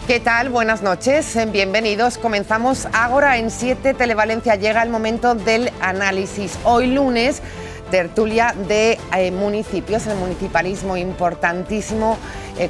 ¿Qué tal? Buenas noches, bienvenidos. Comenzamos ahora en 7 Televalencia. Llega el momento del análisis. Hoy lunes, tertulia de municipios, el municipalismo importantísimo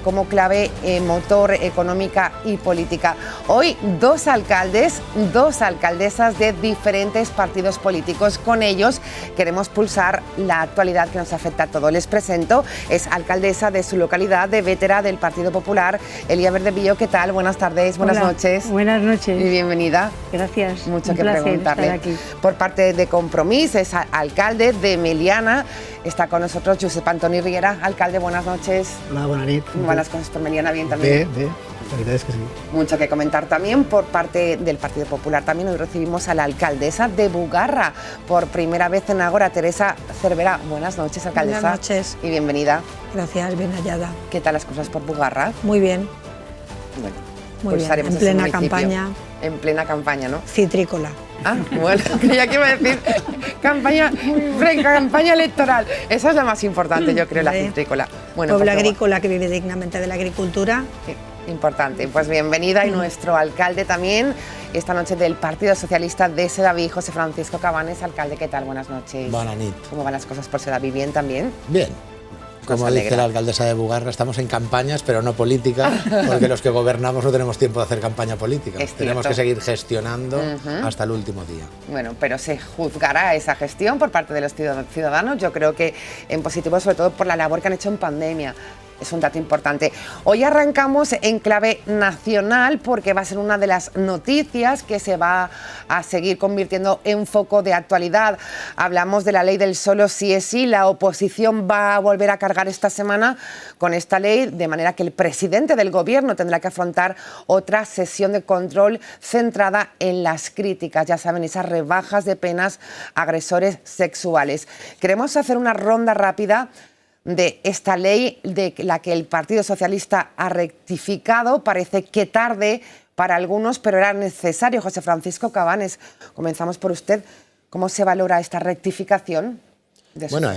como clave motor económica y política. Hoy dos alcaldes, dos alcaldesas de diferentes partidos políticos. Con ellos queremos pulsar la actualidad que nos afecta a todos. Les presento, es alcaldesa de su localidad, de Bétera, del Partido Popular, Elia Verdevillo. ¿Qué tal? Buenas tardes, buenas noches. Buenas noches. Y bienvenida. Gracias. Mucho que preguntarle. Estar aquí. Por parte de Compromís, es alcalde de Meliana. Está con nosotros Josep Antoni Riera. Alcalde, buenas noches. Hola, buenas noches. ¿Cómo van las cosas por Meliana? Bien también. Bien, la verdad es que sí. Mucho que comentar también por parte del Partido Popular. También hoy recibimos a la alcaldesa de Bugarra, por primera vez en Ágora, Teresa Cervera. Buenas noches, alcaldesa. Buenas noches. Y bienvenida. Gracias, bien hallada. ¿Qué tal las cosas por Bugarra? Muy bien. Bueno, muy bien. Estaremos En plena campaña. En plena campaña, ¿no? Citrícola. Ah, bueno, creía que iba a decir campaña electoral. Esa es la más importante, yo creo, la citrícola. Bueno, pueblo agrícola que vive dignamente de la agricultura. Sí, importante. Pues bienvenida. Y nuestro alcalde también, esta noche del Partido Socialista de Sedaví, José Francisco Cabanes. Alcalde, ¿qué tal? Buenas noches. Buenas noches. ¿Cómo van las cosas por Sedaví? ¿Bien también? Bien. Como dice la alcaldesa de Bugarra, estamos en campañas, pero no política, porque los que gobernamos no tenemos tiempo de hacer campaña política. Tenemos que seguir gestionando hasta el último día. Bueno, pero se juzgará esa gestión por parte de los ciudadanos. Yo creo que en positivo, sobre todo por la labor que han hecho en pandemia. Es un dato importante. Hoy arrancamos en clave nacional porque va a ser una de las noticias que se va a seguir convirtiendo en foco de actualidad. Hablamos de la ley del solo sí es sí. La oposición va a volver a cargar esta semana con esta ley, de manera que el presidente del gobierno tendrá que afrontar otra sesión de control centrada en las críticas. Ya saben, esas rebajas de penas a agresores sexuales. Queremos hacer una ronda rápida de esta ley, de la que el Partido Socialista ha rectificado. Parece que tarde para algunos, pero era necesario. José Francisco Cabanes, comenzamos por usted. ¿Cómo se valora esta rectificación? Bueno,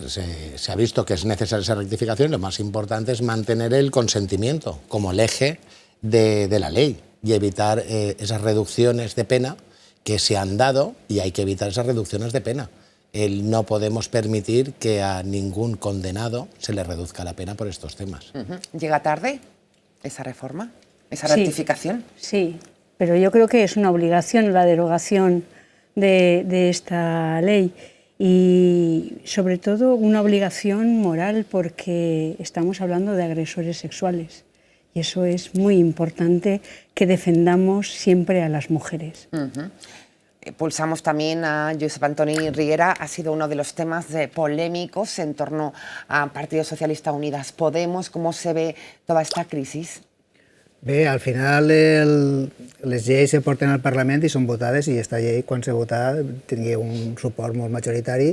se ha visto que es necesaria esa rectificación. Lo más importante es mantener el consentimiento como el eje de la ley y evitar esas reducciones de pena que se han dado, y hay que evitar esas reducciones de pena. No podemos permitir que a ningún condenado se le reduzca la pena por estos temas. ¿Llega tarde esa reforma, esa rectificación? Sí, pero yo creo que es una obligación la derogación de esta ley, y sobre todo una obligación moral, porque estamos hablando de agresores sexuales y eso es muy importante, que defendamos siempre a las mujeres. Pulsamos también a Josep Antoni Riera. Ha sido uno de los temas polémicos en torno a Partido Socialista Unidas Podemos. ¿Cómo se ve toda esta crisis? Bé, al final les lleis se porten al Parlament i són votades, i aquesta llei, quan se vota, tingui un suport molt majoritari,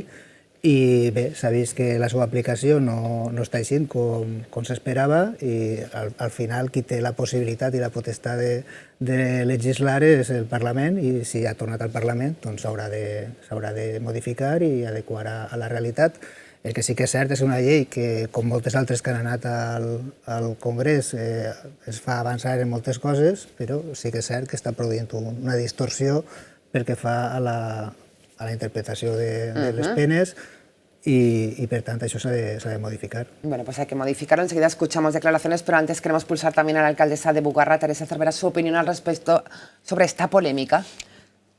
i bé, s'ha vist que la seva aplicació no està així com s'esperava, i al final qui té la possibilitat i la potestat de legislar és el Parlament, i si ha tornat al Parlament doncs s'haurà de modificar i adequar a la realitat. El que sí que és cert és una llei que, com moltes altres que han anat al Congrés, es fa avançar en moltes coses, però sí que és cert que està produint una distorsió pel que fa a la interpretació de les penes, y por tanto eso se debe modificar. Bueno, pues hay que modificarlo. Enseguida escuchamos declaraciones, pero antes queremos pulsar también a la alcaldesa de Bugarra, Teresa Cervera, su opinión al respecto sobre esta polémica.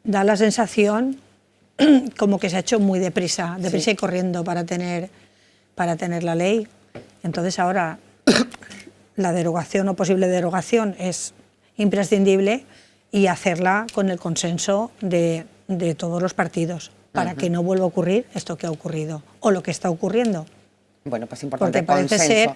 Da la sensación como que se ha hecho muy deprisa y corriendo para tener la ley. Entonces ahora la derogación o posible derogación es imprescindible, y hacerla con el consenso de todos los partidos, para que no vuelva a ocurrir esto que ha ocurrido o lo que está ocurriendo. Bueno, pues importante. Porque parece ser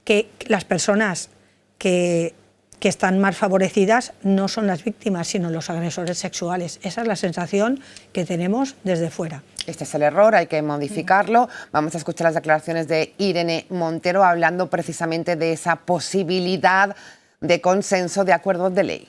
que las personas que están más favorecidas no son las víctimas, sino los agresores sexuales. Esa es la sensación que tenemos desde fuera. Este es el error, hay que modificarlo. Vamos a escuchar las declaraciones de Irene Montero, hablando precisamente de esa posibilidad de consenso, de acuerdos de ley.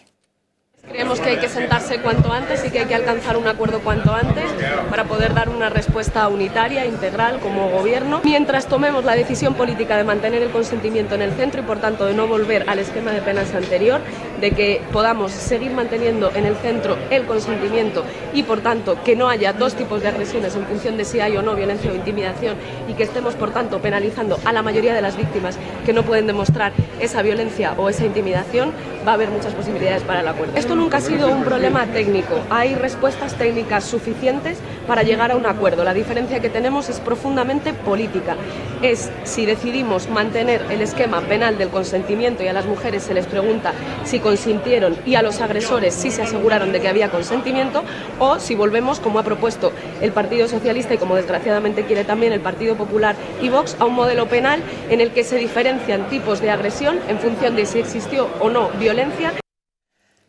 Creemos que hay que sentarse cuanto antes y que hay que alcanzar un acuerdo cuanto antes para poder dar una respuesta unitaria, integral, como gobierno, mientras tomemos la decisión política de mantener el consentimiento en el centro y, por tanto, de no volver al esquema de penas anterior, de que podamos seguir manteniendo en el centro el consentimiento y, por tanto, que no haya dos tipos de agresiones en función de si hay o no violencia o intimidación y que estemos, por tanto, penalizando a la mayoría de las víctimas que no pueden demostrar esa violencia o esa intimidación, va a haber muchas posibilidades para el acuerdo. Esto nunca ha sido un problema técnico, hay respuestas técnicas suficientes para llegar a un acuerdo. La diferencia que tenemos es profundamente política. Es si decidimos mantener el esquema penal del consentimiento y a las mujeres se les pregunta si consintieron y a los agresores si se aseguraron de que había consentimiento, o si volvemos, como ha propuesto el Partido Socialista y como desgraciadamente quiere también el Partido Popular y Vox, a un modelo penal en el que se diferencian tipos de agresión en función de si existió o no violencia.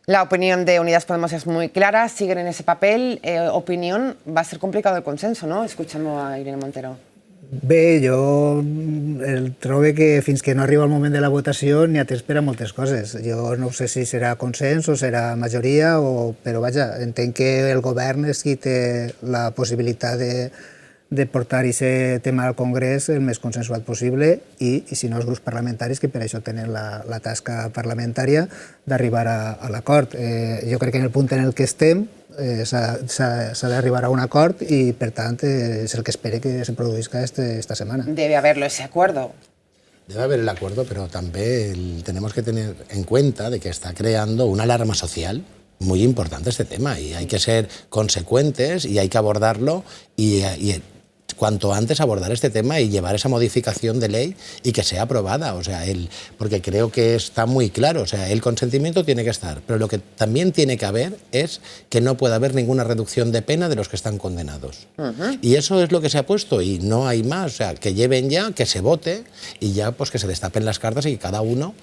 La opinión de Unidas Podemos es muy clara, siguen en ese papel. Opinión, va a ser complicado el consenso, no? Escuchando a Irene Montero. Bé, jo trobo que fins que no arriba el moment de la votació n'hi ha temps per a moltes coses. Jo no sé si serà consens o serà majoria, però vaja, entenc que el govern és qui té la possibilitat de portar aquest tema al Congrés el més consensuat possible i si no, els grups parlamentaris, que per això tenen la tasca parlamentària d'arribar a l'acord. Jo crec que en el punt en el que estem s'ha d'arribar a un acord i, per tant, és el que espere que se produïsca esta setmana. Debe haberlo ese acuerdo. Debe haber el acuerdo, pero también tenemos que tener en cuenta de que está creando una alarma social muy importante este tema y hay que ser consecuentes y hay que abordarlo y cuanto antes abordar este tema y llevar esa modificación de ley y que sea aprobada, o sea, porque creo que está muy claro, o sea, el consentimiento tiene que estar, pero lo que también tiene que haber es que no pueda haber ninguna reducción de pena de los que están condenados. Y eso es lo que se ha puesto y no hay más, o sea, que lleven ya, que se vote y ya pues que se destapen las cartas y que cada uno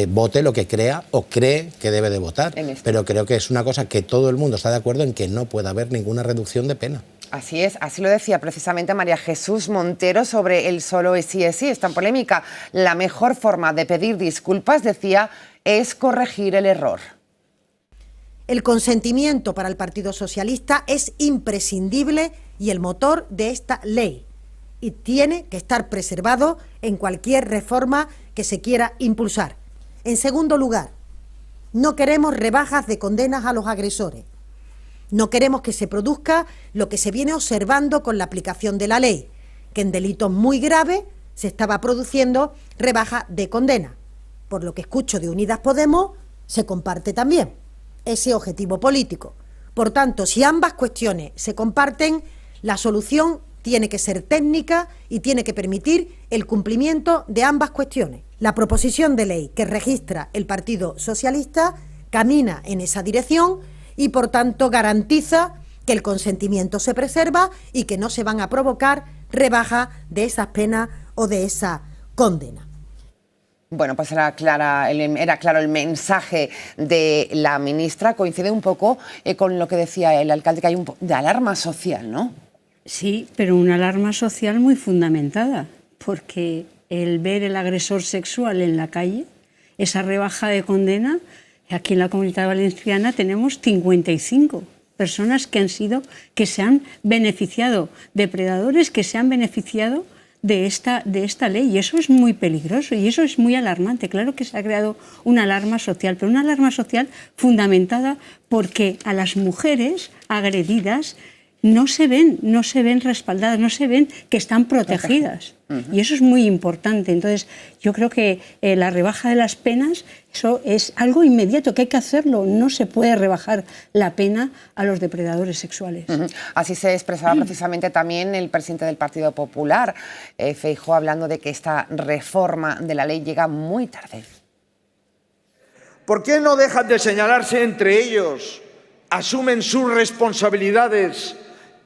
vote lo que crea o cree que debe de votar. Pero creo que es una cosa que todo el mundo está de acuerdo en que no puede haber ninguna reducción de pena. Así es, así lo decía precisamente María Jesús Montero sobre el solo es sí, esta polémica. La mejor forma de pedir disculpas, decía, es corregir el error. El consentimiento para el Partido Socialista es imprescindible y el motor de esta ley y tiene que estar preservado en cualquier reforma que se quiera impulsar. En segundo lugar, no queremos rebajas de condenas a los agresores. No queremos que se produzca lo que se viene observando con la aplicación de la ley, que en delitos muy graves se estaba produciendo rebaja de condena. Por lo que escucho de Unidas Podemos, se comparte también ese objetivo político. Por tanto, si ambas cuestiones se comparten, la solución tiene que ser técnica y tiene que permitir el cumplimiento de ambas cuestiones. La proposición de ley que registra el Partido Socialista camina en esa dirección y, por tanto, garantiza que el consentimiento se preserva y que no se van a provocar rebajas de esas penas o de esa condena. Bueno, pues era claro el mensaje de la ministra. Coincide un poco con lo que decía el alcalde, que hay un poco de alarma social, ¿no? Sí, pero una alarma social muy fundamentada, porque el ver el agresor sexual en la calle, esa rebaja de condena, aquí en la Comunidad Valenciana tenemos 55 personas que se han beneficiado, depredadores que se han beneficiado de esta ley, y eso es muy peligroso y eso es muy alarmante. Claro que se ha creado una alarma social, pero una alarma social fundamentada porque a las mujeres agredidas no se ven respaldadas, no se ven que están protegidas. Y eso es muy importante. Entonces, yo creo que la rebaja de las penas, eso es algo inmediato, que hay que hacerlo. No se puede rebajar la pena a los depredadores sexuales. Así se expresaba precisamente también el presidente del Partido Popular, Feijóo, hablando de que esta reforma de la ley llega muy tarde. ¿Por qué no dejan de señalarse entre ellos, asumen sus responsabilidades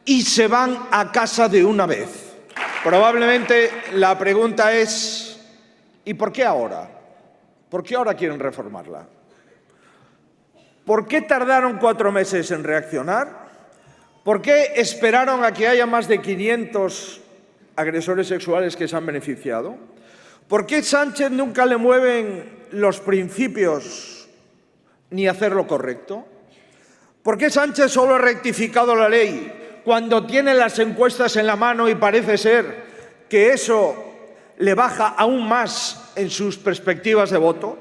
y se van a casa de una vez? Probablemente la pregunta es, ¿y por qué ahora? ¿Por qué ahora quieren reformarla? ¿Por qué tardaron 4 meses en reaccionar? ¿Por qué esperaron a que haya más de 500 agresores sexuales que se han beneficiado? ¿Por qué Sánchez nunca le mueven los principios ni hacer lo correcto? ¿Por qué Sánchez solo ha rectificado la ley cuando tiene las encuestas en la mano y parece ser que eso le baja aún más en sus perspectivas de voto?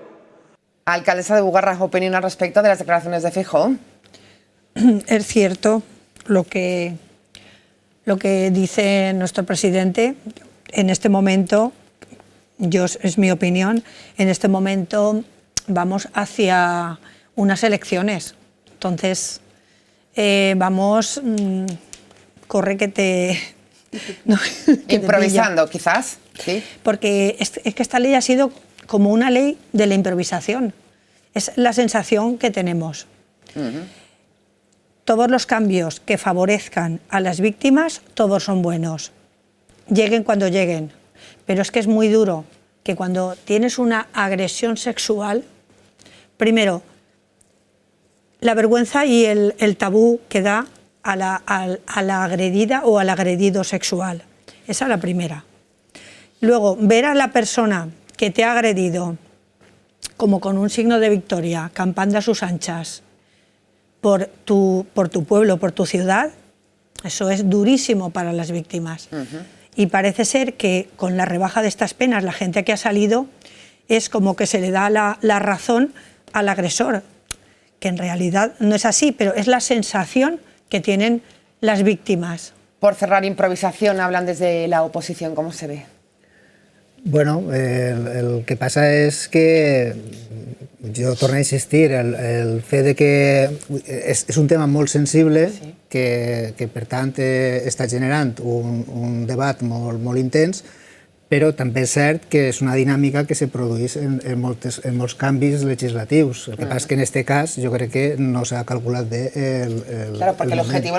Alcaldesa de Bugarra, opinión al respecto de las declaraciones de Feijóo. Es cierto lo que dice nuestro presidente. En este momento, es mi opinión, en este momento vamos hacia unas elecciones. Entonces, vamos, corre que te... no, que improvisando, quizás, ¿sí? Porque es que esta ley ha sido como una ley de la improvisación. Es la sensación que tenemos. Todos los cambios que favorezcan a las víctimas, todos son buenos. Lleguen cuando lleguen. Pero es que es muy duro que cuando tienes una agresión sexual, primero, la vergüenza y el tabú que da a la agredida o al agredido sexual. Esa es la primera. Luego, ver a la persona que te ha agredido como con un signo de victoria, campando a sus anchas por tu pueblo, por tu ciudad, eso es durísimo para las víctimas. Y parece ser que con la rebaja de estas penas, la gente que ha salido, es como que se le da la razón al agresor, que en realidad no es así, pero es la sensación que tienen las víctimas. Por cerrar, improvisación, hablan desde la oposición, ¿cómo se ve? Bueno, el que passa és que, jo torno a insistir, el fet de que és un tema molt sensible, sí, que per tant està generant un debat molt intens, però també és cert que és una dinàmica que se produeix en molts canvis legislatius. El que passa és que en aquest cas jo crec que no s'ha calculat bé el Claro, porque el objetivo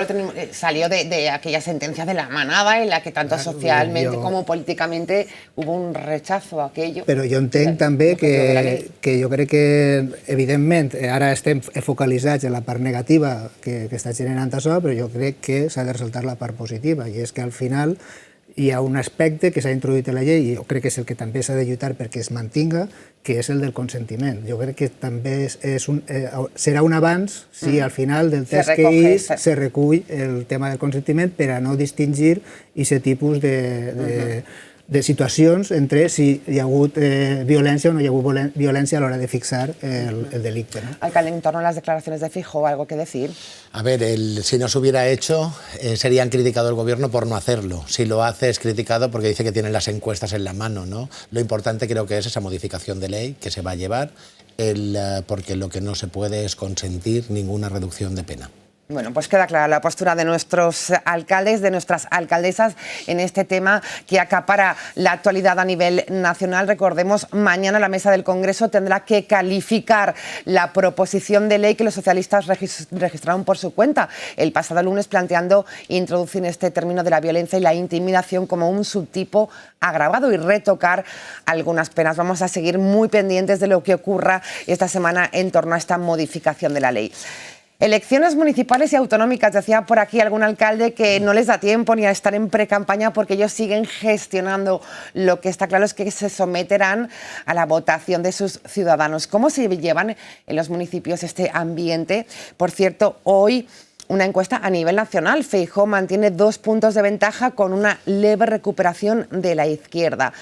salió de aquella sentencia de la manada en la que tanto socialmente como políticamente hubo un rechazo a aquello. Però jo entenc també que jo crec que, evidentment, ara estem focalitzats en la part negativa que està generant això, però jo crec que s'ha de ressaltar la part positiva, i és que al final hi ha un aspecte que s'ha introduït a la llei i jo crec que és el que també s'ha de lluitar perquè es mantinga, que és el del consentiment. Jo crec que també serà un avanç si al final del text que hi se recull el tema del consentiment per a no distingir aquest tipus de situacions entre si hi ha hagut violència o no hi ha hagut violència a l'hora de fixar el delicte. Alcalde, en torno a las declaraciones de Feijóo, ¿algo que decir? A ver, si no se hubiera hecho, serían criticado el gobierno por no hacerlo. Si lo hace, es criticado porque dice que tienen las encuestas en la mano, ¿no? Lo importante creo que es esa modificación de ley que se va a llevar, porque lo que no se puede es consentir ninguna reducción de pena. Bueno, pues queda clara la postura de nuestros alcaldes, de nuestras alcaldesas en este tema que acapara la actualidad a nivel nacional. Recordemos, mañana la mesa del Congreso tendrá que calificar la proposición de ley que los socialistas registraron por su cuenta el pasado lunes, planteando introducir este término de la violencia y la intimidación como un subtipo agravado y retocar algunas penas. Vamos a seguir muy pendientes de lo que ocurra esta semana en torno a esta modificación de la ley. Elecciones municipales y autonómicas, decía por aquí algún alcalde que no les da tiempo ni a estar en precampaña porque ellos siguen gestionando. Lo que está claro es que se someterán a la votación de sus ciudadanos. ¿Cómo se llevan en los municipios este ambiente? Por cierto, hoy una encuesta a nivel nacional. Feijóo mantiene 2 puntos de ventaja con una leve recuperación de la izquierda.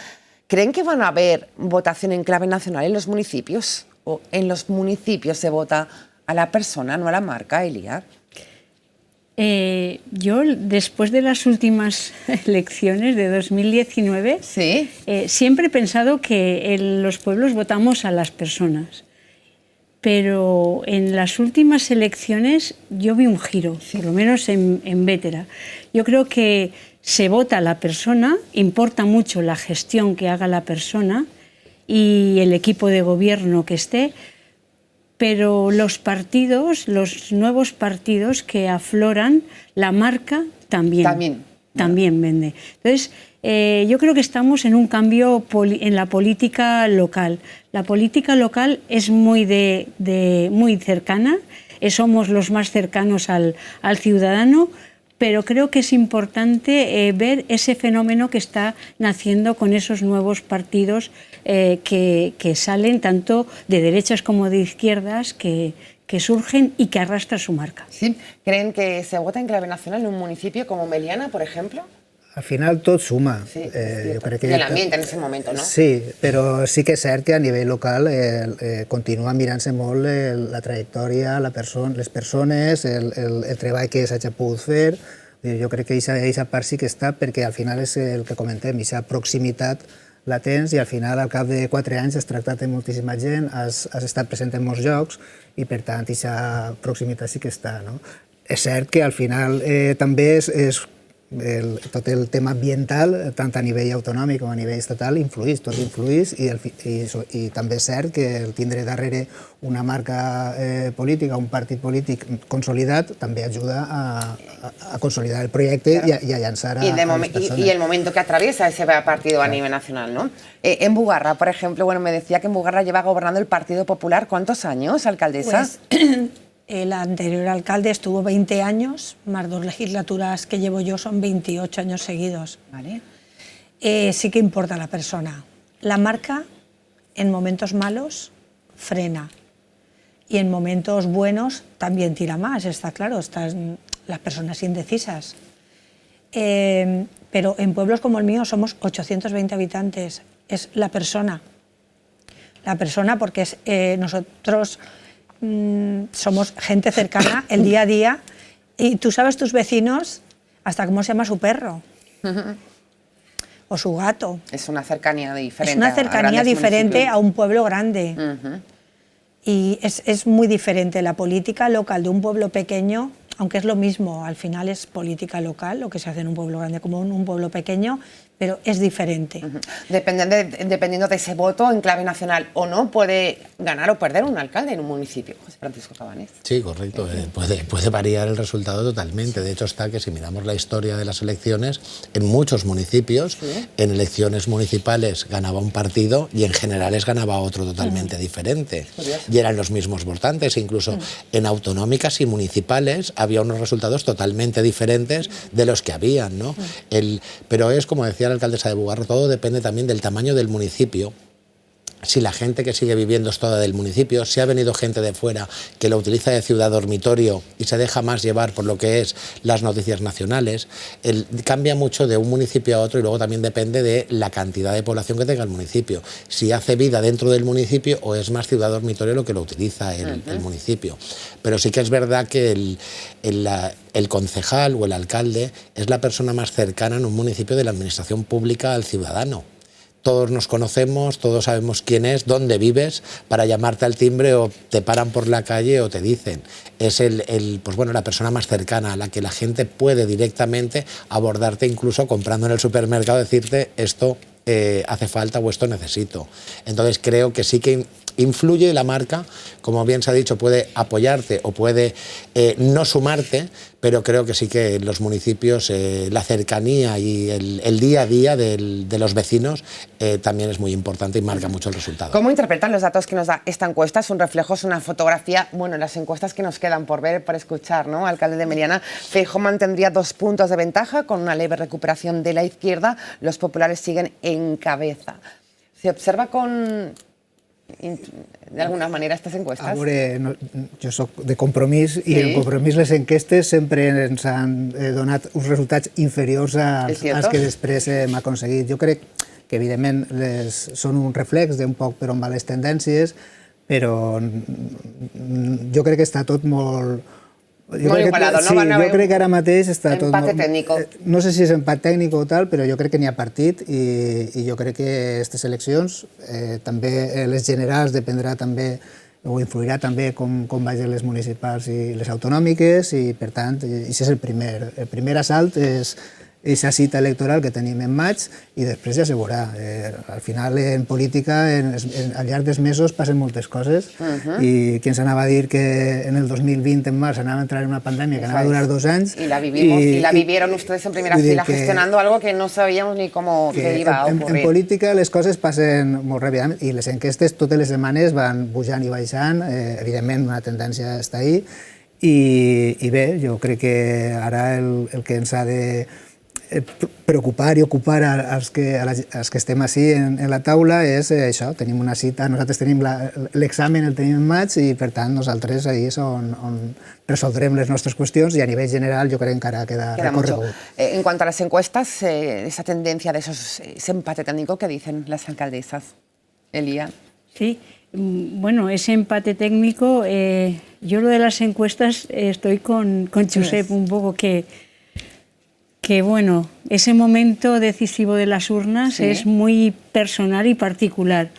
¿Creen que van a haber votación en clave nacional en los municipios? ¿O en los municipios se vota a la persona, no a la marca, Elia? Yo, después de las últimas elecciones de 2019, ¿sí? Siempre he pensado que en los pueblos votamos a las personas. Pero en las últimas elecciones yo vi un giro, por lo menos en Bétera. Yo creo que se vota a la persona, importa mucho la gestión que haga la persona y el equipo de gobierno que esté, pero los partidos, los nuevos partidos que afloran, la marca también vende. Entonces, yo creo que estamos en un cambio en la política local. La política local es muy cercana, somos los más cercanos al ciudadano, pero creo que es importante ver ese fenómeno que está naciendo con esos nuevos partidos que salen tanto de derechas como de izquierdas, que surgen y que arrastran su marca. ¿Sí? ¿Creen que se vota en clave nacional en un municipio como Meliana, por ejemplo? Al final tot suma. Sí, jo crec que I l'ambient en aquest moment, no? Sí, però sí que és cert que a nivell local continua mirant-se molt la trajectòria, les persones, el treball que s'ha pogut fer. Jo crec que aquesta part sí que està, perquè al final és el que comentem, aquesta proximitat la tens i al final al cap de 4 anys has tractat amb moltíssima gent, has estat present en molts llocs i per tant aquesta proximitat sí que està. No? És cert que al final també és tot el tema ambiental, tant a nivell autonòmic com a nivell estatal, influïs, tot influïs i també és cert que el tindre darrere una marca política, un partit polític consolidat, també ajuda a consolidar el projecte y a llançar a las personas. Y el momento que atraviesa ese partido a nivel nacional, ¿no? En Bugarra, por ejemplo, bueno, me decía que en Bugarra lleva gobernando el Partido Popular, ¿cuántos años, alcaldesa? Pues, el anterior alcalde estuvo 20 años, más 2 legislaturas que llevo yo son 28 años seguidos. Vale. Sí que importa la persona. La marca, en momentos malos, frena. Y en momentos buenos también tira más, está claro, están las personas indecisas. Pero en pueblos como el mío somos 820 habitantes. Es la persona. La persona porque nosotros... somos gente cercana, el día a día, y tú sabes tus vecinos hasta cómo se llama su perro o su gato. Es una cercanía diferente. Es una cercanía diferente a un pueblo grande. Y es muy diferente la política local de un pueblo pequeño, aunque es lo mismo, al final es política local, lo que se hace en un pueblo grande como en un pueblo pequeño, pero es diferente. Dependiendo de ese voto en clave nacional o no, puede ganar o perder un alcalde en un municipio. José Francisco Cabanés. Sí, correcto. Puede variar el resultado totalmente. De hecho, está que si miramos la historia de las elecciones, en muchos municipios, en elecciones municipales ganaba un partido y en generales ganaba otro totalmente diferente. Y eran los mismos votantes. Incluso en autonómicas y municipales había unos resultados totalmente diferentes de los que habían, ¿no? Pero es, como decía la alcaldesa de Bugarra, todo depende también del tamaño del municipio. Si la gente que sigue viviendo es toda del municipio, si ha venido gente de fuera que lo utiliza de ciudad dormitorio y se deja más llevar por lo que es las noticias nacionales, cambia mucho de un municipio a otro y luego también depende de la cantidad de población que tenga el municipio. Si hace vida dentro del municipio o es más ciudad dormitorio lo que lo utiliza el municipio. Pero sí que es verdad que el concejal o el alcalde es la persona más cercana en un municipio de la administración pública al ciudadano. Todos nos conocemos, todos sabemos quién es, dónde vives, para llamarte al timbre o te paran por la calle o te dicen. Es pues bueno, la persona más cercana a la que la gente puede directamente abordarte, incluso comprando en el supermercado, decirte esto hace falta o esto necesito. Entonces creo que sí que influye la marca, como bien se ha dicho, puede apoyarte o puede no sumarte, pero creo que sí que en los municipios la cercanía y el día a día de los vecinos también es muy importante y marca mucho el resultado. ¿Cómo interpretan los datos que nos da esta encuesta? Es un reflejo, es una fotografía, bueno, las encuestas que nos quedan por ver, por escuchar, ¿no? Alcalde de Meliana, Feijóo mantendría 2 puntos de ventaja con una leve recuperación de la izquierda, los populares siguen en cabeza. ¿Se observa de alguna manera estas encuestes? A veure, jo soc de Compromís i en Compromís les enquestes sempre ens han donat uns resultats inferiors als que després hem aconseguit. Jo crec que evidentment són un reflex d'un poc per on van les tendències, però jo crec que està tot molt... Molt igualado, no? Sí, jo crec que ara mateix està tot... Empate tècnico. No sé si és empat tècnic o tal, però jo crec que n'hi ha partit i jo crec que aquestes eleccions, també les generals dependrà també o influirà també com vagin les municipals i les autonòmiques i per tant, això és el primer assalt és aquesta cita electoral que tenim en maig i després ja se veurà. Al final, en política, al llarg dels mesos passen moltes coses i qui ens anava a dir que en el 2020, en març, anava a entrar en una pandèmia que anava a durar 2 anys... Y la vivimos, y la vivieron ustedes en primera fila gestionando algo que no sabíamos ni cómo iba a ocurrir. En política les coses passen molt ràpidament i les enquestes totes les setmanes van pujant i baixant, evidentment una tendència està ahí, I bé, jo crec que ara el que ens ha de preocupar i ocupar als que estem així en la taula és això, tenim una cita, nosaltres tenim l'examen, el tenim en maig i per tant nosaltres ahí és on resoldrem les nostres qüestions i a nivell general jo crec que encara queda recorregut. En cuanto a las encuestas, esa tendencia de ese empate técnico que dicen las alcaldesas, Elia. Sí, bueno, ese empate técnico, yo lo de las encuestas estoy con Josep un poco que bueno, ese momento decisivo de las urnas es muy personal y particular.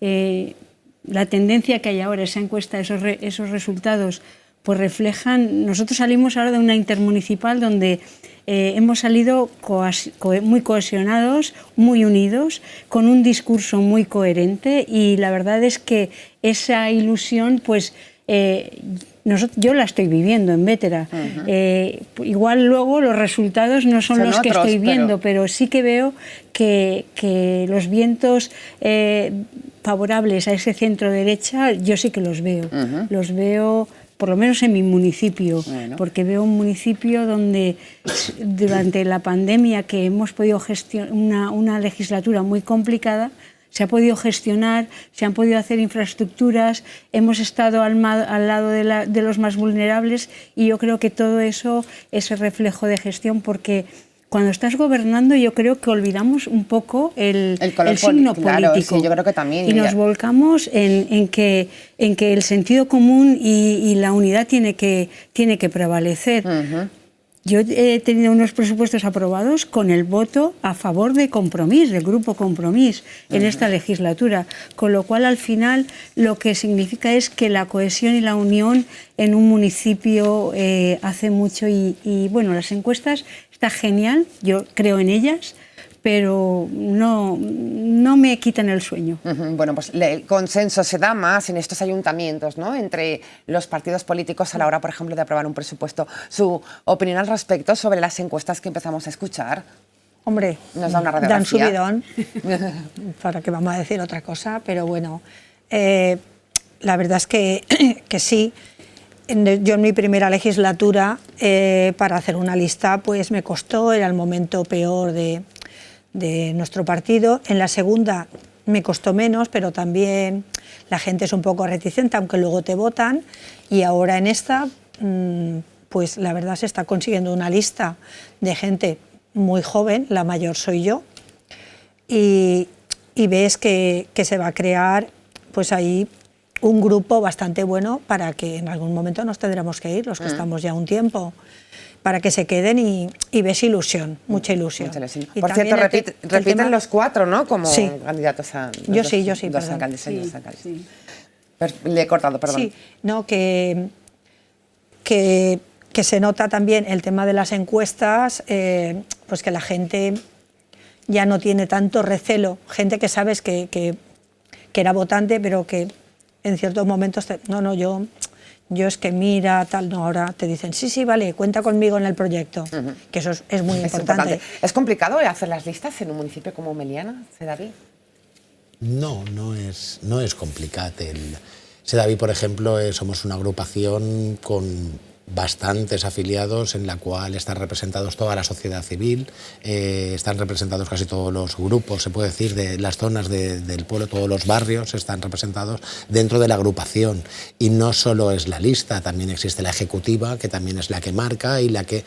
La tendencia que hay ahora, esa encuesta, esos resultados, pues reflejan... Nosotros salimos ahora de una intermunicipal donde hemos salido muy cohesionados, muy unidos, con un discurso muy coherente y la verdad es que esa ilusión, pues... yo la estoy viviendo en Bétera. Igual luego los resultados no son los que estoy viendo, pero sí que veo que los vientos favorables a ese centro derecha, yo sí que los veo. Los veo, por lo menos en mi municipio, porque veo un municipio donde durante la pandemia que hemos podido gestionar una legislatura muy complicada, se ha podido gestionar, se han podido hacer infraestructuras, hemos estado al lado de los más vulnerables y yo creo que todo eso es el reflejo de gestión porque cuando estás gobernando yo creo que olvidamos un poco el signo político. Sí, yo creo que también. Y nos volcamos en que el sentido común y la unidad tiene que prevalecer. Yo he tenido unos presupuestos aprobados con el voto a favor de Compromís, del grupo Compromís, en esta legislatura, con lo cual al final lo que significa es que la cohesión y la unión en un municipio hace mucho y bueno, las encuestas está genial, yo creo en ellas, pero no me quitan el sueño. Bueno, pues el consenso se da más en estos ayuntamientos, ¿no? Entre los partidos políticos a la hora, por ejemplo, de aprobar un presupuesto. ¿Su opinión al respecto sobre las encuestas que empezamos a escuchar? Hombre, nos da una radiografía. Dan subidón, para que vamos a decir otra cosa, pero bueno, la verdad es que sí. Yo en mi primera legislatura, para hacer una lista, pues me costó, era el momento peor de nuestro partido. En la segunda me costó menos, pero también la gente es un poco reticente, aunque luego te votan. Y ahora en esta, pues la verdad se está consiguiendo una lista de gente muy joven, la mayor soy yo, y ves que se va a crear pues ahí un grupo bastante bueno para que en algún momento nos tendremos que ir, los que estamos ya un tiempo, para que se queden y ves ilusión, mucha ilusión. Y por cierto, repiten los cuatro, ¿no? Como candidatos a... Yo sí, dos alcaldes. Sí. Le he cortado, perdón. Sí, no, que se nota también el tema de las encuestas, pues que la gente ya no tiene tanto recelo, gente que sabes que era votante, pero que en ciertos momentos, yo es que mira, tal, no, ahora te dicen, sí, vale, cuenta conmigo en el proyecto, que eso es muy importante. ¿Es complicado hacer las listas en un municipio como Meliana, Sedaví? No es complicado. Sedaví, por ejemplo, somos una agrupación con bastantes afiliados en la cual están representados toda la sociedad civil, están representados casi todos los grupos, se puede decir, de las zonas del pueblo, todos los barrios están representados dentro de la agrupación. Y no solo es la lista, también existe la ejecutiva, que también es la que marca y la que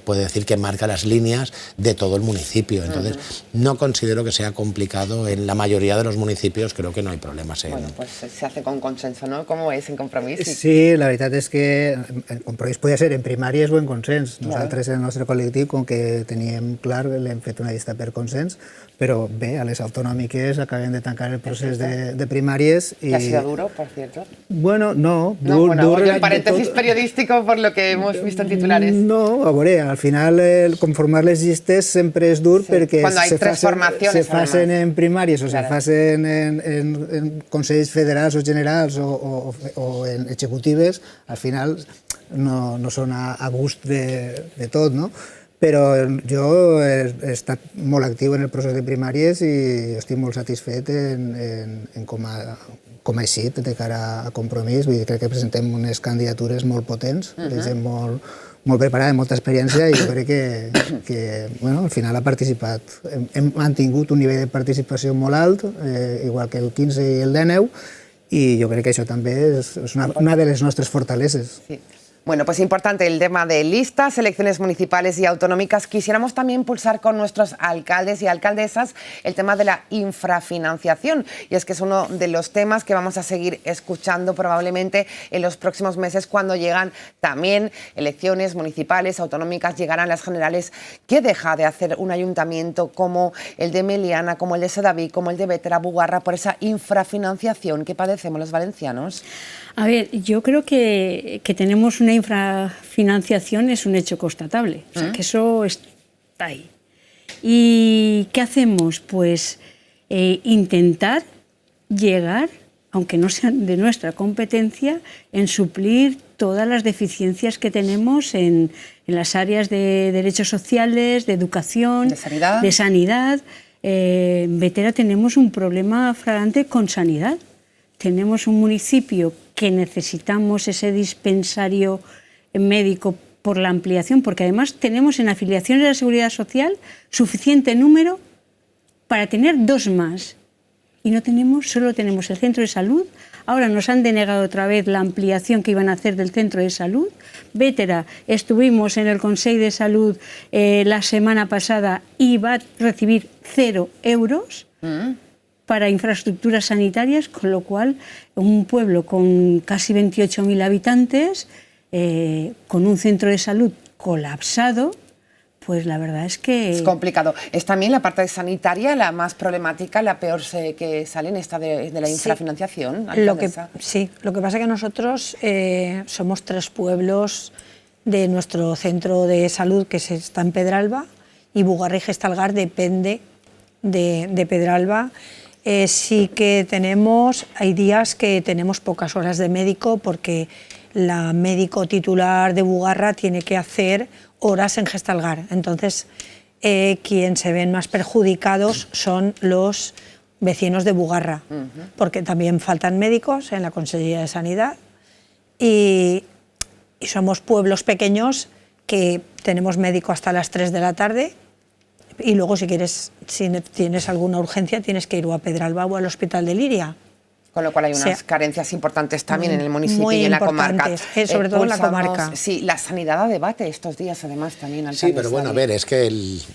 puede decir que marca las líneas de todo el municipio. Entonces, no considero que sea complicado. En la mayoría de los municipios creo que no hay problemas. Bueno, pues se hace con consenso, ¿no? ¿Cómo es en Compromís? Sí, la veritat és que Compromís podia ser en primàries o en consens. Nosaltres, en el nostre col·lectiu, com que teníem clar, l'hem fet una llista per consens, però bé, a les autonòmiques acabem de tancar el procés de primàries. ¿Que ha sido duro, por cierto? Bueno, no. Un paréntesis periodístico por lo que hemos visto en titulares. No, a veure, al final conformar les llistes sempre és dur perquè se facin en primàries o se facin en consells federals o generals o en executives, al final no són a gust de tot, no? Però jo he estat molt actiu en el procés de primàries i estic molt satisfet en com ha eixit de cara a Compromís. Vull dir, crec que presentem unes candidatures molt potents, de gent molt preparada, molta experiència, i jo crec que bueno, al final ha participat. Hem mantingut un nivell de participació molt alt, igual que el 15 i el 19, i jo crec que això també és una de les nostres fortaleses. Sí. Bueno, pues importante el tema de listas, elecciones municipales y autonómicas. Quisiéramos también pulsar con nuestros alcaldes y alcaldesas el tema de la infrafinanciación. Y es que es uno de los temas que vamos a seguir escuchando probablemente en los próximos meses cuando llegan también elecciones municipales, autonómicas, llegarán las generales. ¿Qué deja de hacer un ayuntamiento como el de Meliana, como el de Sedaví, como el de Bétera, Bugarra, por esa infrafinanciación que padecemos los valencianos? A ver, yo creo que tenemos una infrafinanciación, es un hecho constatable, o sea, que eso está ahí. ¿Y qué hacemos? Pues intentar llegar, aunque no sean de nuestra competencia, en suplir todas las deficiencias que tenemos en las áreas de derechos sociales, de educación, de sanidad. En Bétera tenemos un problema flagrante con sanidad. Tenemos un municipio que necesitamos ese dispensario médico por la ampliación, porque además tenemos en afiliaciones de la Seguridad Social suficiente número para tener 2 más. Y no tenemos, solo tenemos el centro de salud. Ahora nos han denegado otra vez la ampliación que iban a hacer del centro de salud. Bétera, estuvimos en el Consejo de Salud la semana pasada y va a recibir 0 euros. Para infraestructuras sanitarias, con lo cual un pueblo con casi 28.000 habitantes, con un centro de salud colapsado, pues la verdad es que... Es complicado. Es también la parte sanitaria la más problemática, la peor que sale en esta de la infrafinanciación. Sí, lo que pasa es que nosotros somos 3 pueblos de nuestro centro de salud que está en Pedralba, y Bugarra y Gestalgar depende de Pedralba. Sí que hay días que tenemos pocas horas de médico porque la médico titular de Bugarra tiene que hacer horas en Gestalgar. Entonces, quien se ven más perjudicados son los vecinos de Bugarra, porque también faltan médicos en la Consellería de Sanidad y somos pueblos pequeños que tenemos médico hasta las 3 de la tarde. Y luego, si tienes alguna urgencia, tienes que ir o a Pedralba o al Hospital de Liria. Con lo cual hay unas carencias importantes también en el municipio y en la comarca. Sobre todo en la comarca. Sí, la sanidad a debate estos días, además, también. Sí, pero bueno, a ver, es que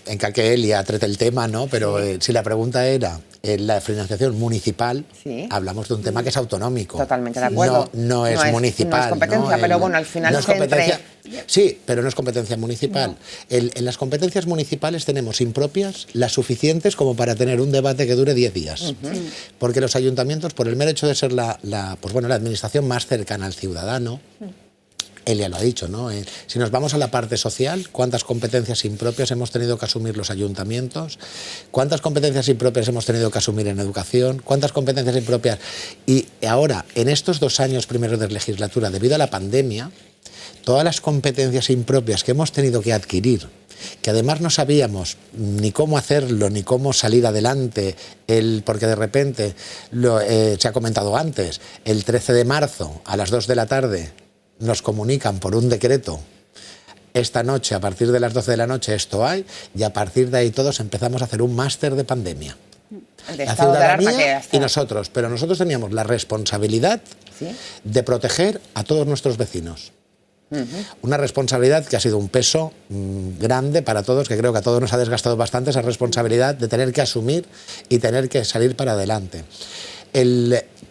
en que él ya trata el tema, ¿no? Pero si la pregunta era la financiación municipal, hablamos de un tema que es autonómico. Totalmente de acuerdo. No es municipal. No es competencia, pero bueno, al final no es competencia. Sí, pero no es competencia municipal. No. En las competencias municipales tenemos impropias las suficientes como para tener un debate que dure 10 días. Porque los ayuntamientos, por el mero hecho de ser la administración más cercana al ciudadano, él ya lo ha dicho, ¿no? Si nos vamos a la parte social, ¿cuántas competencias impropias hemos tenido que asumir los ayuntamientos? ¿Cuántas competencias impropias hemos tenido que asumir en educación? ¿Cuántas competencias impropias? Y ahora, en estos 2 años primeros de legislatura, debido a la pandemia, todas las competencias impropias que hemos tenido que adquirir, que además no sabíamos ni cómo hacerlo, ni cómo salir adelante, porque de repente, se ha comentado antes, el 13 de marzo a las 2 de la tarde nos comunican por un decreto, esta noche, a partir de las 12 de la noche esto hay, y a partir de ahí todos empezamos a hacer un máster de pandemia. La ciudadanía y nosotros, pero nosotros teníamos la responsabilidad de proteger a todos nuestros vecinos. Una responsabilidad que ha sido un peso grande para todos, que creo que a todos nos ha desgastado bastante esa responsabilidad de tener que asumir y tener que salir para adelante.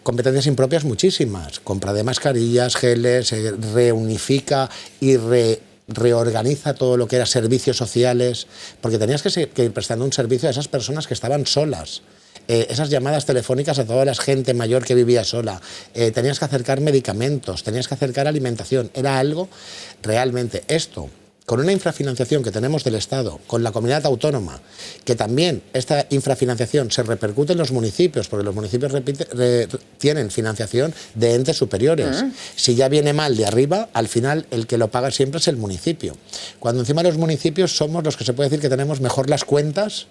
Competencias impropias muchísimas, compra de mascarillas, geles, reunifica y reorganiza todo lo que era servicios sociales, porque tenías que ir prestando un servicio a esas personas que estaban solas. Esas llamadas telefónicas a toda la gente mayor que vivía sola, tenías que acercar medicamentos, tenías que acercar alimentación, era algo realmente esto. con una infrafinanciación que tenemos del Estado, con la comunidad autónoma, que también esta infrafinanciación se repercute en los municipios, porque los municipios tienen financiación de entes superiores. Si ya viene mal de arriba, al final el que lo paga siempre es el municipio. Cuando encima los municipios somos los que se puede decir que tenemos mejor las cuentas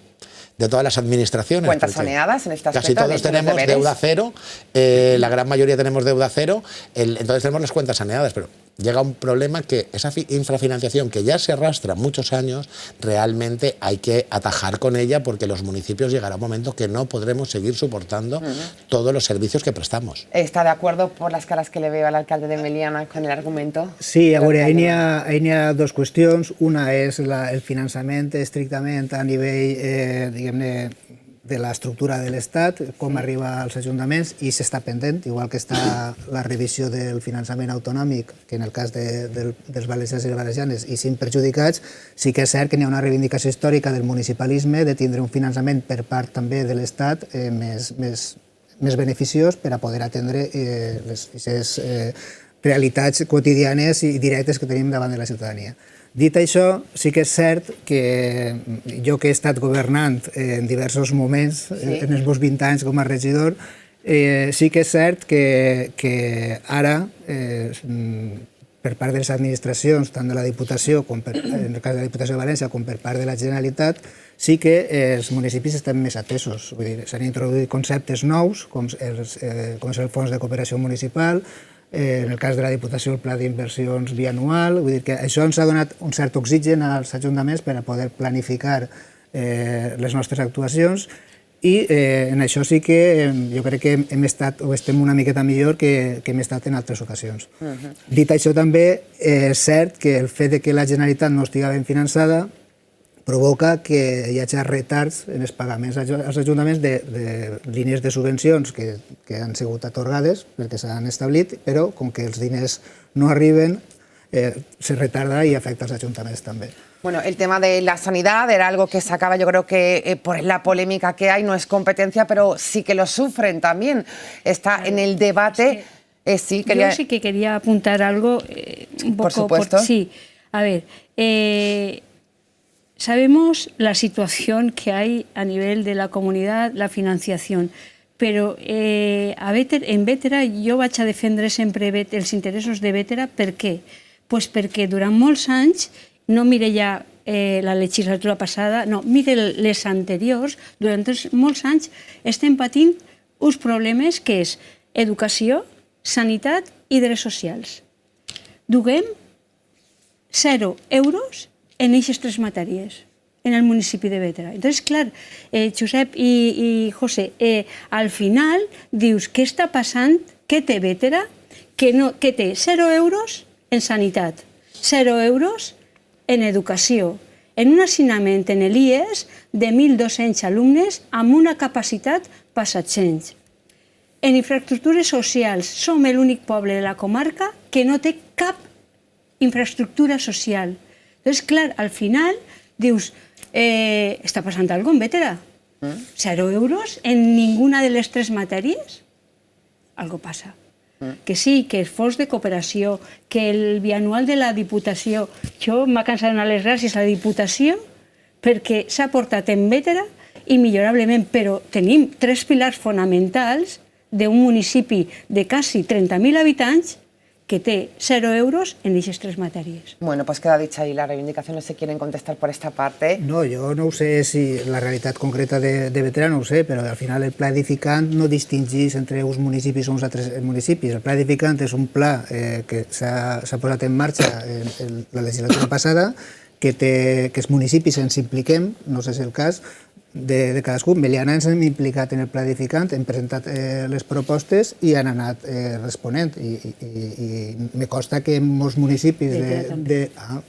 de todas las administraciones. Cuentas saneadas en estas casi todos tenemos deuda cero, la gran mayoría tenemos deuda cero, entonces tenemos las cuentas saneadas, pero llega un problema que esa infrafinanciación que ya se arrastra muchos años, realmente hay que atajar con ella porque los municipios llegará un momento que no podremos seguir soportando todos los servicios que prestamos. ¿Está de acuerdo por las caras que le veo al alcalde de Meliana con el argumento? Sí, a veure, hi ha dues qüestions. Una és el finançament estrictament a nivell, diguem-ne, de l'estructura de l'Estat, com arriba als ajuntaments, i s'està pendent, igual que està la revisió del finançament autonòmic, que en el cas dels valencians i les valencianes hi siguin perjudicats, sí que és cert que hi ha una reivindicació històrica del municipalisme de tindre un finançament per part també de l'Estat més beneficiós per a poder atendre les realitats quotidianes i directes que tenim davant de la ciutadania. Dit això, sí que és cert que jo que he estat governant en diversos moments, en els meus 20 anys com a regidor, sí que és cert que ara, per part de les administracions, tant de la Diputació, en el cas de la Diputació de València, com per part de la Generalitat, sí que els municipis estan més atesos. S'han introduït conceptes nous, com és el Fons de Cooperació Municipal, en el cas de la Diputació el Pla d'Inversions bianual, vull dir que això ens ha donat un cert oxigen als ajuntaments per a poder planificar les nostres actuacions i en això sí que jo crec que hem estat o estem una miqueta millor que hem estat en altres ocasions. Dit això també és cert que el fet que la Generalitat no estigui ben finançada provoca que hi hagi retards en els pagaments als ajuntaments de línies de subvencions que han sigut atorgades perquè s'han establit, però com que els diners no arriben, se retarda y afecta a los ayuntamientos también. Bueno, el tema de la sanidad era algo que sacaba, yo creo que por la polémica que hay, no es competencia, pero sí que lo sufren también. Está en el debate. Yo sí que quería apuntar algo un poco. Por supuesto. Sí, a ver, sabemos la situación que hay a nivel de la comunidad, la financiación, però en Bétera jo vaig a defendre sempre els interessos de Bétera. Per què? Pues perquè durant molts anys, no mire ja la legislatura passada, no, mire les anteriors, durant molts anys estem patint uns problemes que és educació, sanitat i drets socials. Duguem 0 euros en aquestes 3 matèries en el municipi de Bétera. Entonces, clar, Josep i José, al final dius, què està passant? Què té Bétera? Que té 0 euros en sanitat, 0 euros en educació, en un assinament en l'IES de 1.200 alumnes amb una capacitat per 700. En infraestructures socials som l'únic poble de la comarca que no té cap infraestructura social. Entonces, clar, al final dius, està passant alguna cosa en Bétera? 0 euros en ninguna de les 3 matèries? Algo passa. Que sí, que el fons de cooperació, que el bianual de la Diputació, jo m'ha cansat de donar les gràcies a la Diputació perquè s'ha portat en Bétera immillorablement, però tenim 3 pilars fonamentals d'un municipi de quasi 30.000 habitants que té 0 euros en aquestes 3 matèries. Bueno, pues queda dicha ahí la reivindicación. No sé, ¿quieren contestar por esta parte? No, jo no ho sé si la realitat concreta de Bétera no ho sé, però al final el pla edificant no distingís entre uns municipis o uns altres municipis. El pla edificant és un pla que s'ha posat en marxa en la legislatura passada, que els municipis ens impliquem, no sé si és el cas, de cadascú. Meliana ens hem implicat en el pla edificant, hem presentat les propostes i han anat responent. I me consta que en molts municipis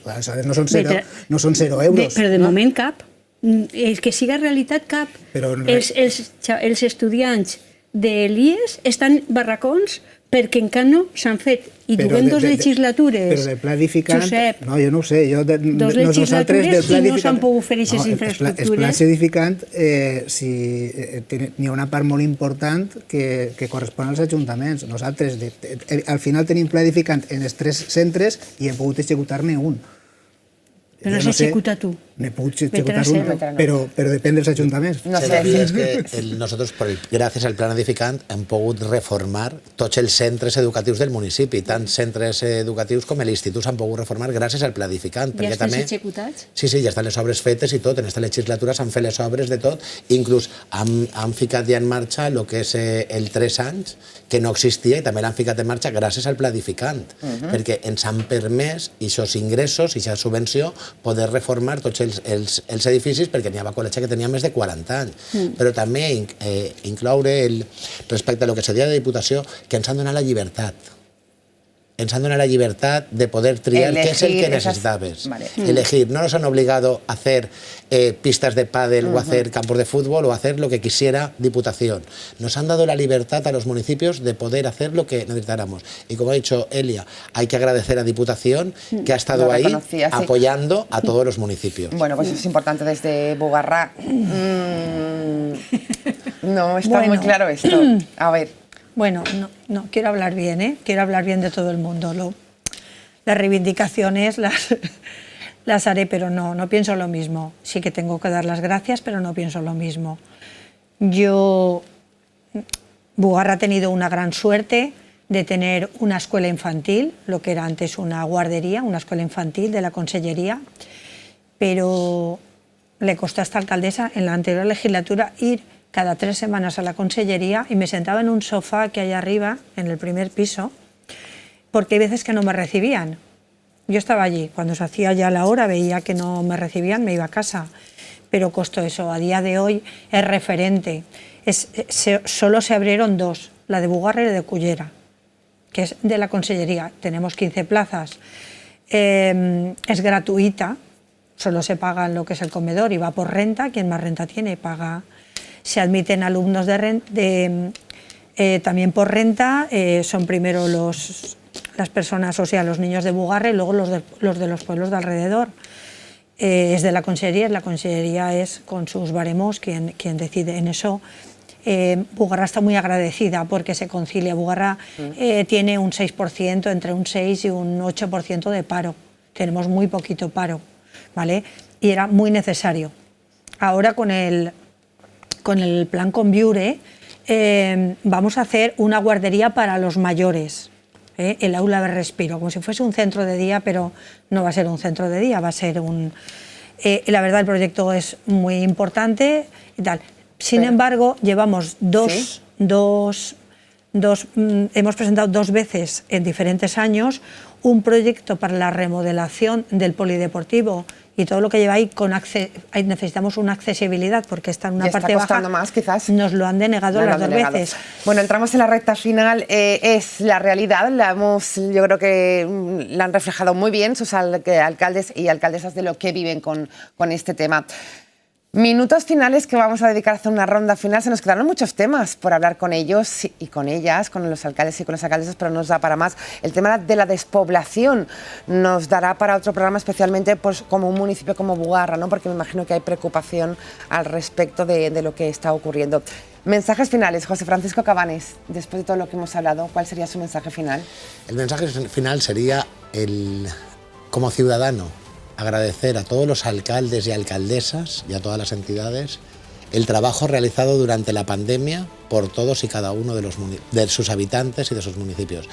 aleshores no són 0 euros. Però de moment cap. El que siga realitat cap. Els estudiants de l'IES estan barracons perquè encara no s'han fet. I duguem 2 legislatures. Però del pla edificant... Josep, no, jo no ho sé. 2 legislatures i no s'han pogut fer aquestes infraestructures. El pla edificant, n'hi ha una part molt important que correspon als ajuntaments. Nosaltres, al final, tenim pla edificant en els 3 centres i hem pogut executar-ne un. Però no s'executa tu. Ne puc executar un, però depèn dels ajuntaments. No sé. Es que nosotros, gracias al Plan Edificant, hem pogut reformar tots els centres educatius del municipi. Tant centres educatius com l'Institut s'han pogut reformar gràcies al Pla Edificant. Ja estan executats? Sí, ja estan les obres fetes i tot. En aquesta legislatura s'han fet les obres de tot. Inclús han ficat ja en marxa el que és el 3 anys, que no existia, i també l'han ficat en marxa gràcies al Pla Edificant, perquè ens han permès aquests ingressos i aquesta subvenció poder reformar tots els edificis, perquè n'hi havia col·legis que tenia més de 40 anys. Però també incloure respecte a lo que seria de Diputació, que ens han donat la llibertat. Ens han donat la llibertat de poder triar qué es el que necesitaves. Elegir. No nos han obligado a hacer pistas de pádel o a hacer campos de fútbol o a hacer lo que quisiera Diputación. Nos han dado la libertad a los municipios de poder hacer lo que necesitáramos. Y como ha dicho Elia, hay que agradecer a Diputación que ha estado ahí apoyando a todos los municipios. Bueno, pues es importante desde Bugarra. No está muy claro esto. A ver. Bueno, no, quiero hablar bien, ¿eh? Quiero hablar bien de todo el mundo. Las reivindicaciones las haré, pero no pienso lo mismo. Sí que tengo que dar las gracias, pero no pienso lo mismo. Bugarra ha tenido una gran suerte de tener una escuela infantil, lo que era antes una guardería, una escuela infantil de la Consellería, pero le costó a esta alcaldesa en la anterior legislatura ir cada 3 semanas a la Consellería y me sentaba en un sofá que hay arriba, en el primer piso, porque hay veces que no me recibían. Yo estaba allí, cuando se hacía ya la hora, veía que no me recibían, me iba a casa, pero costó eso. A día de hoy es referente. Solo se abrieron 2, la de Bugarra y la de Cullera, que es de la Consellería. Tenemos 15 plazas. Es gratuita, solo se paga lo que es el comedor y va por renta. Quien más renta tiene paga. Se admiten alumnos también por renta, son primero las personas, o sea, los niños de Bugarra y luego los de los pueblos de alrededor. Es de la Consellería es con sus baremos quien decide en eso. Bugarra está muy agradecida porque se concilia. Bugarra tiene un 6%, entre un 6 y un 8% de paro. Tenemos muy poquito paro, ¿vale? Y era muy necesario. Ahora con el plan Conviure vamos a hacer una guardería para los mayores, el aula de respiro, como si fuese un centro de día, pero no va a ser un centro de día, va a ser un... la verdad el proyecto es muy importante y tal. Sin embargo, llevamos hemos presentado 2 veces en diferentes años un proyecto para la remodelación del polideportivo y todo lo que lleva ahí, necesitamos una accesibilidad porque está en una parte baja. Más, quizás. Nos lo han denegado las 2 veces. Bueno, entramos en la recta final, es la realidad, yo creo que la han reflejado muy bien sus alcaldes y alcaldesas de lo que viven con este tema. Minutos finales que vamos a dedicar a hacer una ronda final. Se nos quedaron muchos temas por hablar con ellos y con ellas, con los alcaldes y con las alcaldesas, pero no nos da para más. El tema de la despoblación nos dará para otro programa, especialmente pues, como un municipio como Bugarra, ¿no? Porque me imagino que hay preocupación al respecto de lo que está ocurriendo. Mensajes finales, José Francisco Cabanes, después de todo lo que hemos hablado, ¿cuál sería su mensaje final? El mensaje final sería, como ciudadano, agradecer a todos los alcaldes y alcaldesas y a todas las entidades el trabajo realizado durante la pandemia por todos y cada uno de sus habitantes y de sus municipios.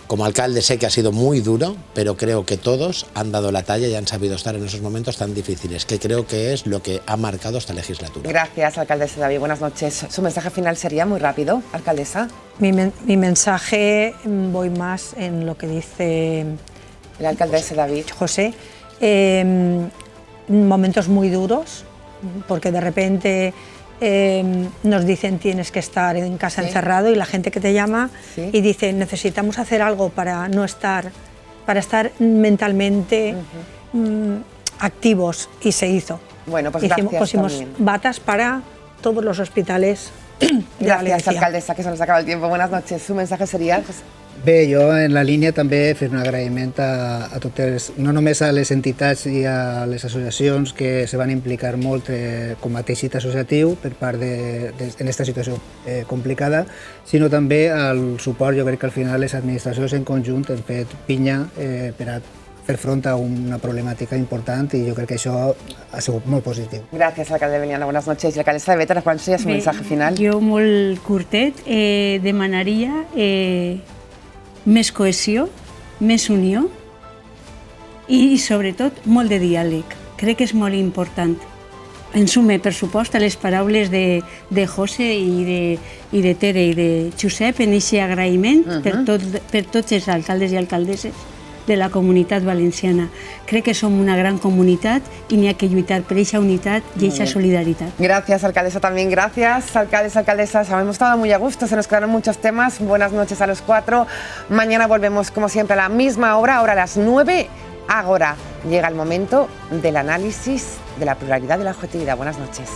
Como alcalde sé que ha sido muy duro, pero creo que todos han dado la talla y han sabido estar en esos momentos tan difíciles, que creo que es lo que ha marcado esta legislatura. Gracias, alcaldesa David. Buenas noches. Su mensaje final sería muy rápido, alcaldesa. Mi mensaje, voy más en lo que dice el alcaldesa David. José. Momentos muy duros, porque de repente nos dicen tienes que estar en casa encerrado y la gente que te llama y dice necesitamos hacer algo para no estar, para estar mentalmente activos y se hizo. Bueno, pues gracias. Pusimos batas para todos los hospitales. Gracias, alcaldesa, que se nos acaba el tiempo. Buenas noches. Su mensaje sería... Bé, jo en la línia també fer un agraïment a totes, no només a les entitats i a les associacions que se van implicar molt com a teixit associatiu per part en aquesta situació complicada, sinó també al suport. Jo crec que al final les administracions en conjunt han fet pinya per a fer front a una problemàtica important i jo crec que això ha sigut molt positiu. Gracias, alcalde Beliana. Buenas noches. Y alcaldesa de Bétera, ¿cuál sería su mensaje final? Jo molt curtet demanaria més cohesió, més unió i sobretot molt de diàleg. Crec que és molt important. En sume, per supost, a les paraules de José i de Tere i de Josep en aquest agraïment per tots els alcaldes i alcaldesses de la comunitat valenciana. Crec que som una gran comunitat i n'hi ha que lluitar per aquesta unitat i aquesta solidaritat. Gracias, alcaldesa, también. Gracias, alcaldes, alcaldesas. Hemos estado muy a gusto, se nos quedaron muchos temas. Buenas noches a los 4. Mañana volvemos, como siempre, a la misma hora, ahora a las 9. Ahora llega el momento del análisis de la pluralidad y la objetividad. Buenas noches.